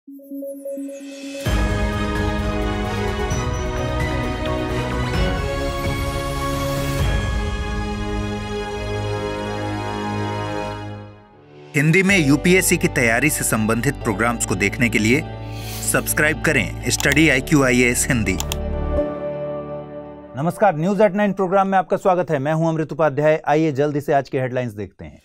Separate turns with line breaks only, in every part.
हिंदी में यूपीएससी की तैयारी से संबंधित प्रोग्राम्स को देखने के लिए सब्सक्राइब करें स्टडी IQ IAS हिंदी।
नमस्कार, न्यूज एट 9 प्रोग्राम में आपका स्वागत है। मैं हूं अमृत उपाध्याय। आइए जल्दी से आज के हेडलाइंस देखते हैं।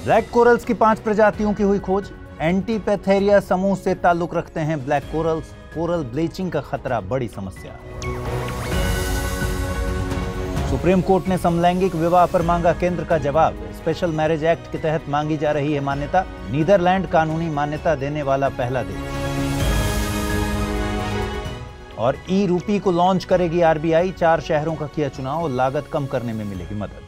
ब्लैक कोरल्स की 5 प्रजातियों की हुई खोज। एंटीपैथेरिया समूह से ताल्लुक रखते हैं ब्लैक कोरल्स। कोरल ब्लीचिंग का खतरा बड़ी समस्या। सुप्रीम कोर्ट ने समलैंगिक विवाह पर मांगा केंद्र का जवाब। स्पेशल मैरिज एक्ट के तहत मांगी जा रही है मान्यता। नीदरलैंड कानूनी मान्यता देने वाला पहला देश। और ई-रूपी को लॉन्च करेगी आरबीआई। 4 शहरों का किया चुनाव, लागत कम करने में मिलेगी मदद।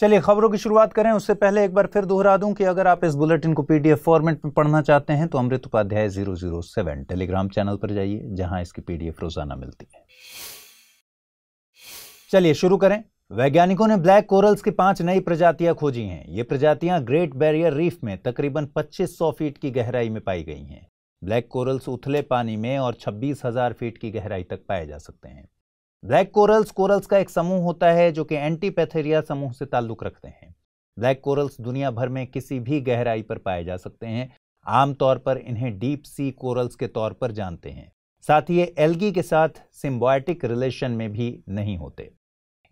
चलिए खबरों की शुरुआत करें। उससे पहले एक बार फिर दोहरा दूं कि अगर आप इस बुलेटिन को पीडीएफ फॉर्मेट में पढ़ना चाहते हैं तो अमृत उपाध्याय 007 टेलीग्राम चैनल पर जाइए, जहां इसकी पीडीएफ रोजाना मिलती है। चलिए शुरू करें। वैज्ञानिकों ने ब्लैक कोरल्स की 5 नई प्रजातियां खोजी हैं। ये प्रजातियां ग्रेट बैरियर रीफ में तकरीबन 2500 फीट की गहराई में पाई गई हैं। ब्लैक कोरल्स उथले पानी में और 26,000 फीट की गहराई तक पाए जा सकते हैं। ब्लैक कोरल्स का एक समूह होता है जो कि एंटीपैथेरिया समूह से ताल्लुक रखते हैं। ब्लैक कोरल्स दुनिया भर में किसी भी गहराई पर पाए जा सकते हैं। आमतौर पर इन्हें डीप सी कोरल्स के तौर पर जानते हैं। साथ ही ये एल्गी के साथ सिम्बायोटिक रिलेशन में भी नहीं होते।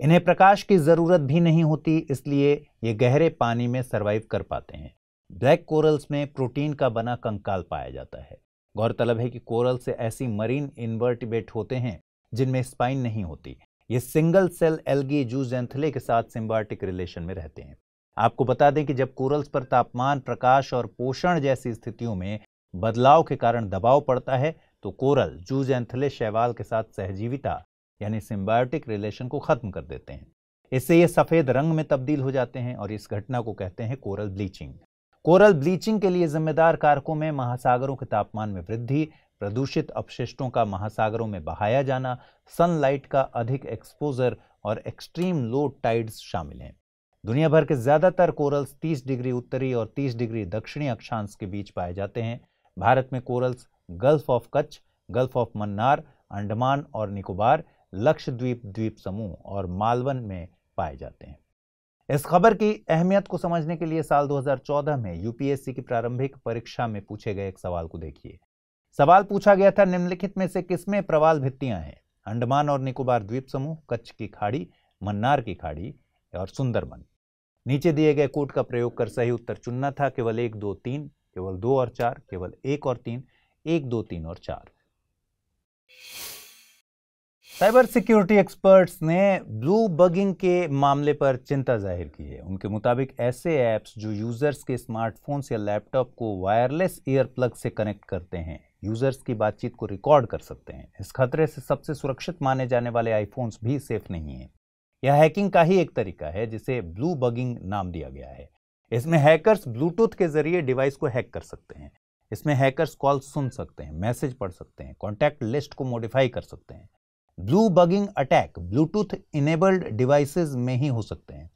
इन्हें प्रकाश की जरूरत भी नहीं होती, इसलिए ये गहरे पानी में सरवाइव कर पाते हैं। ब्लैक कोरल्स में प्रोटीन का बना कंकाल पाया जाता है। गौरतलब है कि कोरल से ऐसी मरीन इन्वर्टिब्रेट होते हैं जिनमें स्पाइन नहीं होती। ये सिंगल सेल एल्गी जूजेंथले के साथ सिम्बायोटिक रिलेशन में रहते हैं। आपको बता दें कि जब कोरल्स पर तापमान, प्रकाश और पोषण जैसी स्थितियों में बदलाव के कारण दबाव पड़ता है तो कोरल जूजेंथले शैवाल के साथ सहजीविता यानी सिम्बायोटिक रिलेशन को खत्म कर देते हैं। इससे ये सफेद रंग में तब्दील हो जाते हैं और इस घटना को कहते हैं कोरल ब्लीचिंग। कोरल ब्लीचिंग के लिए जिम्मेदार कारकों में महासागरों के तापमान में वृद्धि, प्रदूषित अपशिष्टों का महासागरों में बहाया जाना, सनलाइट का अधिक एक्सपोजर और एक्सट्रीम लो टाइड्स शामिल हैं। दुनिया भर के ज्यादातर कोरल्स 30 डिग्री उत्तरी और 30 डिग्री दक्षिणी अक्षांश के बीच पाए जाते हैं। भारत में corals gulf of Kutch, gulf of Mannar, Andaman और निकोबार, लक्षद्वीप द्वीप समूह और मालवन में पाए जाते हैं। इस खबर की अहमियत को समझने के लिए साल 2014 में यूपीएससी की प्रारंभिक परीक्षा में पूछे गए एक सवाल को देखिए। सवाल पूछा गया था, निम्नलिखित में से किसमें प्रवाल भित्तियां हैं? अंडमान और निकोबार द्वीप समूह, कच्छ की खाड़ी, मन्नार की खाड़ी और सुंदरबन। नीचे दिए गए कोड का प्रयोग कर सही उत्तर चुनना था। केवल 1, 2, 3, केवल 2 और 4, केवल 1 और 3, 1, 2, 3 और 4। साइबर सिक्योरिटी एक्सपर्ट्स ने ब्लू बगिंग के मामले पर चिंता जाहिर की है। उनके मुताबिक ऐसे ऐप्स जो यूजर्स के स्मार्टफोन्स या लैपटॉप को वायरलेस ईयर प्लग से कनेक्ट करते हैं, यूजर्स की बातचीत को रिकॉर्ड कर सकते हैं। इस खतरे से सबसे सुरक्षित माने जाने वाले आईफोन्स भी सेफ नहीं है। यह हैकिंग का ही एक तरीका है जिसे ब्लू बगिंग नाम दिया गया है। इसमें हैकर्स ब्लूटूथ के जरिए डिवाइस को हैक कर सकते हैं। इसमें हैकर्स कॉल सुन सकते हैं, मैसेज पढ़ सकते हैं, कॉन्टैक्ट लिस्ट को मॉडिफाई कर सकते हैं। Blue bugging attack Bluetooth enabled devices में ही हो सकते हैं।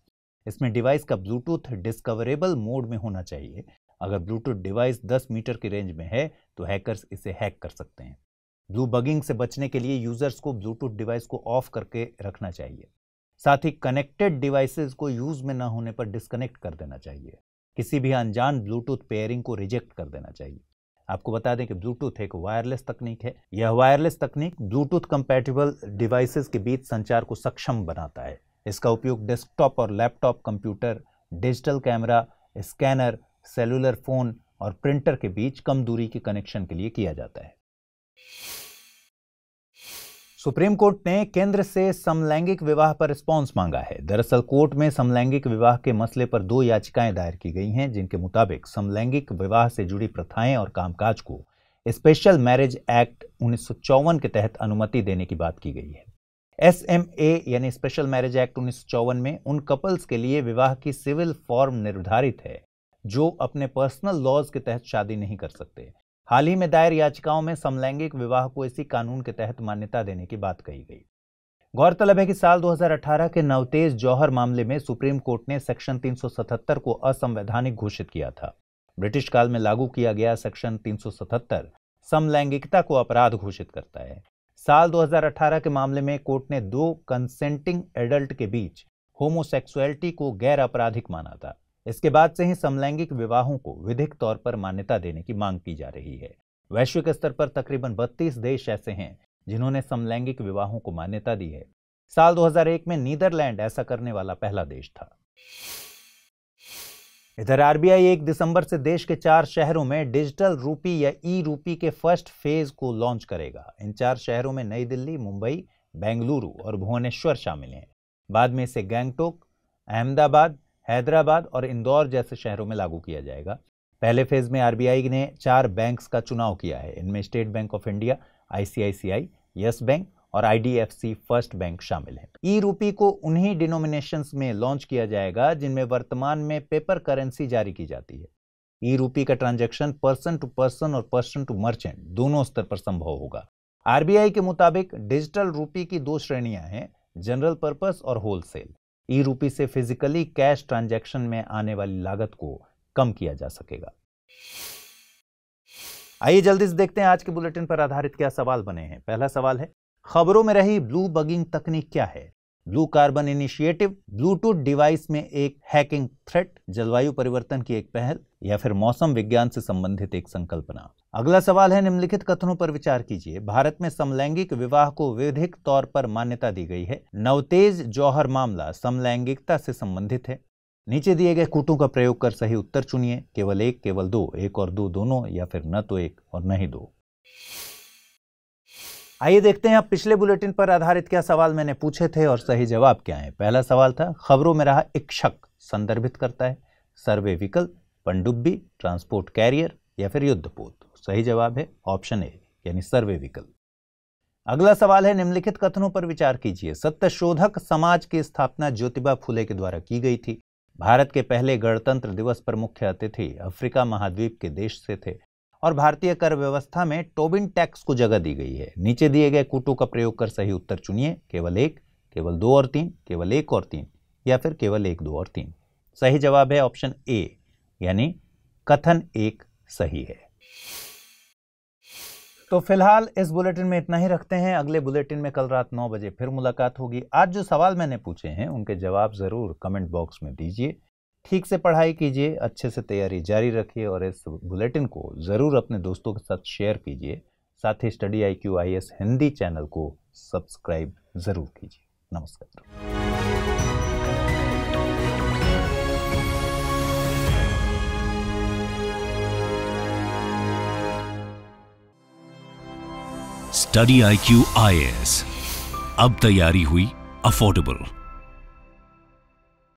इसमें डिवाइस का ब्लूटूथ डिस्कवरेबल मोड में होना चाहिए। अगर ब्लूटूथ डिवाइस 10 मीटर की रेंज में है तो हैकर्स इसे हैक कर सकते हैं। ब्लू बगिंग से बचने के लिए यूजर्स को ब्लूटूथ डिवाइस को ऑफ करके रखना चाहिए। साथ ही कनेक्टेड डिवाइसेस को यूज में न होने पर डिस्कनेक्ट कर देना चाहिए। किसी भी अनजान ब्लूटूथ पेयरिंग को रिजेक्ट कर देना चाहिए। आपको बता दें कि ब्लूटूथ एक वायरलेस तकनीक है। यह वायरलेस तकनीक ब्लूटूथ कंपैटिबल डिवाइसेस के बीच संचार को सक्षम बनाता है। इसका उपयोग डेस्कटॉप और laptop computer, digital camera, scanner, cellular phone और प्रिंटर के बीच कम दूरी के कनेक्शन के लिए किया जाता है। सुप्रीम कोर्ट ने केंद्र से समलैंगिक विवाह पर रिस्पॉन्स मांगा है। दरअसल कोर्ट में समलैंगिक विवाह के मसले पर 2 याचिकाएं दायर की गई हैं, जिनके मुताबिक समलैंगिक विवाह से जुड़ी प्रथाएं और कामकाज को स्पेशल मैरिज एक्ट 1954 के तहत अनुमति देने की बात की गई है। SMA यानी स्पेशल मैरिज एक्ट 1954 में उन कपल्स के लिए विवाह की सिविल फॉर्म निर्धारित है जो अपने पर्सनल लॉज के तहत शादी नहीं कर सकते। हाल ही में दायर याचिकाओं में समलैंगिक विवाह को इसी कानून के तहत मान्यता देने की बात कही गई। गौरतलब है कि साल 2018 के नवतेज जौहर मामले में सुप्रीम कोर्ट ने सेक्शन 377 को असंवैधानिक घोषित किया था। ब्रिटिश काल में लागू किया गया सेक्शन 377 समलैंगिकता को अपराध घोषित करता है। साल 2018 के मामले में कोर्ट ने 2 कंसेंटिंग एडल्ट के बीच होमोसेक्सुअलिटी को गैर आपराधिक माना था। इसके बाद से ही समलैंगिक विवाहों को विधिक तौर पर मान्यता देने की मांग की जा रही है। वैश्विक स्तर पर तकरीबन 32 देश ऐसे हैं जिन्होंने समलैंगिक विवाहों को मान्यता दी है। साल 2001 में नीदरलैंड ऐसा करने वाला पहला देश था। इधर आरबीआई 1 दिसंबर से देश के 4 शहरों में डिजिटल रूपी या ई रूपी के फर्स्ट फेज को लॉन्च करेगा। इन 4 शहरों में नई दिल्ली, मुंबई, बेंगलुरु और भुवनेश्वर शामिल हैं। बाद में इसे गैंगटोक, अहमदाबाद, हैदराबाद और इंदौर जैसे शहरों में लागू किया जाएगा। पहले फेज में आरबीआई ने 4 बैंक्स का चुनाव किया है। इनमें state bank of India, ICICI, yes bank और आईडीएफसी फर्स्ट बैंक शामिल है। ई रूपी को उन्हीं डिनोमिनेशंस में लॉन्च किया जाएगा जिनमें वर्तमान में पेपर करेंसी जारी की जाती है। ई रूपी का ट्रांजैक्शन पर्सन टू पर्सन और पर्सन टू मर्चेंट दोनों स्तर पर संभव होगा। आरबीआई के मुताबिक डिजिटल रूपी की 2 श्रेणियां हैं, जनरल पर्पस और होलसेल। ई रूपी से फिजिकली कैश ट्रांजैक्शन में आने वाली लागत को कम किया जा सकेगा। आइए जल्दी से देखते हैं आज के बुलेटिन पर आधारित क्या सवाल बने हैं। पहला सवाल है, खबरों में रही ब्लू बगिंग तकनीक क्या है? Blue carbon initiative, Bluetooth device में एक हैकिंग थ्रेट, जलवायु परिवर्तन की एक पहल या फिर मौसम विज्ञान से संबंधित एक संकल्पना। अगला सवाल है, निम्नलिखित कथनों पर विचार कीजिए। भारत में समलैंगिक विवाह को विधिक तौर पर मान्यता दी गई है। नवतेज जौहर मामला समलैंगिकता से संबंधित है। नीचे दिए गए कूटों का प्रयोग कर सही उत्तर चुनिए। केवल 1, केवल 2, 1 और 2 दोनों या फिर न तो 1 और न ही 2। आइए देखते हैं अब पिछले बुलेटिन पर आधारित क्या सवाल मैंने पूछे थे और सही जवाब क्या है। पहला सवाल था, खबरों में रहा इक्षक संदर्भित करता है सर्वे विकल्प, पनडुब्बी, ट्रांसपोर्ट कैरियर या फिर युद्धपोत। सही जवाब है ऑप्शन ए यानी सर्वे विकल्प। अगला सवाल है, निम्नलिखित कथनों पर विचार कीजिए। सत्यशोधक समाज की स्थापना ज्योतिबा फुले के द्वारा की गई थी। भारत के पहले गणतंत्र दिवस पर मुख्य अतिथि अफ्रीका महाद्वीप के देश से थे और भारतीय कर व्यवस्था में टोबिन टैक्स को जगह दी गई है। नीचे दिए गए कूटों का प्रयोग कर सही उत्तर चुनिए। केवल 1, केवल 2 और 3, केवल 1 और 3 या फिर केवल 1, 2 और 3। सही जवाब है ऑप्शन ए यानी कथन 1 सही है। तो फिलहाल इस बुलेटिन में इतना ही रखते हैं। अगले बुलेटिन में कल रात 9 बजे फिर मुलाकात होगी। आज जो सवाल मैंने पूछे हैं उनके जवाब जरूर कमेंट बॉक्स में दीजिए। ठीक से पढ़ाई कीजिए, अच्छे से तैयारी जारी रखिए और इस बुलेटिन को जरूर अपने दोस्तों के साथ शेयर कीजिए। साथ ही study IQ IAS Hindi channel को सब्सक्राइब जरूर कीजिए। नमस्कार।
स्टडी IQ IAS अब तैयारी हुई अफोर्डेबल।